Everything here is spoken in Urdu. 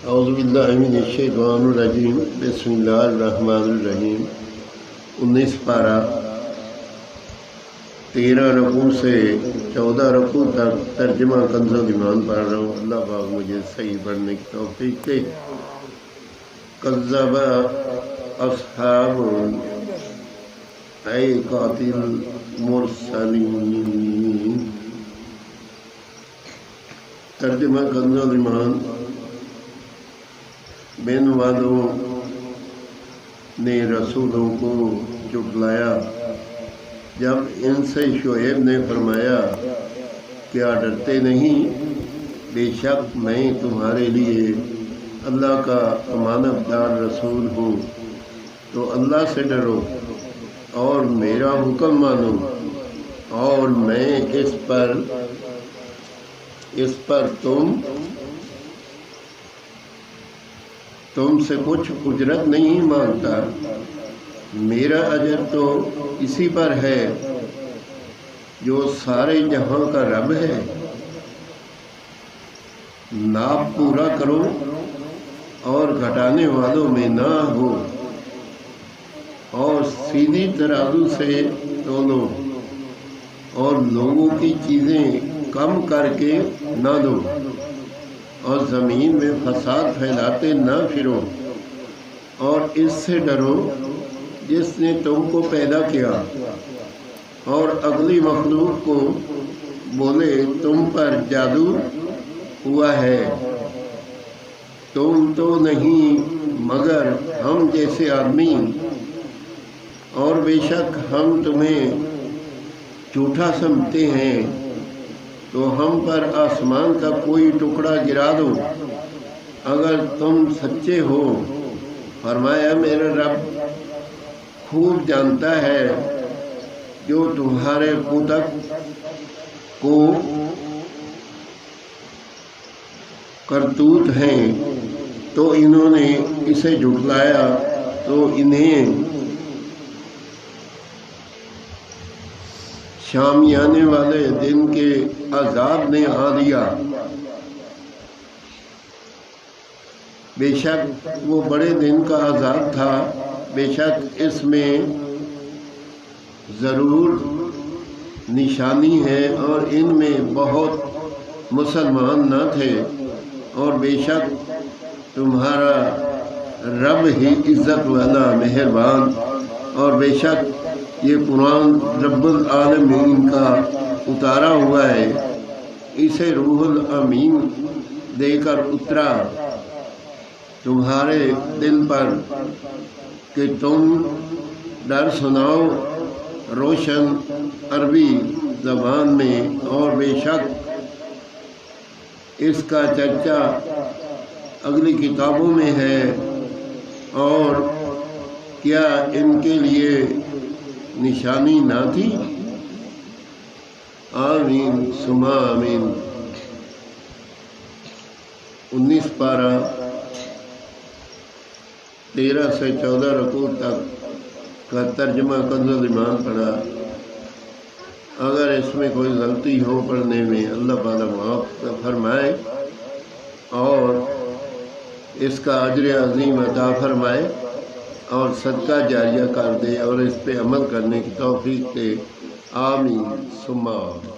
اعوذ باللہ من الشیطان الرجیم بسم اللہ الرحمن الرحیم 19 پارہ 13 رکوع سے 14 رکوع تک ترجمہ کنز الایمان پڑھ رہا ہوں۔ اللہ پاک مجھے صحیح پڑھنے کی توفیق دے۔ کذب اصحاب قاتل مرسلین۔ ترجمہ کنز الایمان۔ بن وادوں نے رسولوں کو جھٹلایا جب ان سے شعیب نے فرمایا کیا ڈرتے نہیں، بے شک میں تمہارے لیے اللہ کا امانت دار رسول ہوں، تو اللہ سے ڈرو اور میرا حکم مانو، اور میں اس پر تم سے کچھ اجرت نہیں مانگتا، میرا اجر تو اسی پر ہے جو سارے جہاں کا رب ہے۔ ناپ پورا کرو اور گھٹانے والوں میں نہ ہو، اور سیدھی ترازو سے تولو، اور لوگوں کی چیزیں کم کر کے نہ دو، اور زمین میں فساد پھیلاتے نہ پھرو، اور اس سے ڈرو جس نے تم کو پیدا کیا اور اگلی مخلوق کو بولے تم پر جادو ہوا ہے، تم تو نہیں مگر ہم جیسے آدمی، اور بے شک ہم تمہیں جھوٹا سمجھتے ہیں، تو ہم پر آسمان کا کوئی ٹکڑا گرا دو اگر تم سچے ہو۔ فرمایا میرا رب خوب جانتا ہے جو تمہارے کتب کو کرتوت ہیں، تو انہوں نے اسے جھٹلایا تو انہیں شامیانے والے دن کے عذاب نے آ لیا، بے شک وہ بڑے دن کا عذاب تھا، بے شک اس میں ضرور نشانی ہے، اور ان میں بہت مسلمان نہ تھے، اور بے شک تمہارا رب ہی عزت والا مہربان، اور بے شک یہ قرآن رب العالمین کا اتارا ہوا ہے، اسے روح الامین دے کر اترا تمہارے دل پر کہ تم ڈر سناؤ روشن عربی زبان میں، اور بے شک اس کا چرچا اگلی کتابوں میں ہے، اور کیا ان کے لیے نشانی نہ تھی؟ آمین ثم آمین۔ 19 پارہ 13 سے 14 رکوع تک کا ترجمہ کنز الایمان پڑھا۔ اگر اس میں کوئی غلطی ہو پڑھنے میں، اللہ تعالیٰ معاف فرمائے اور اس کا اجر عظیم عطا فرمائے، اور صدقہ جاریہ کر دے، اور اس پہ عمل کرنے کی توفیق دے۔ آمین ثم آمین۔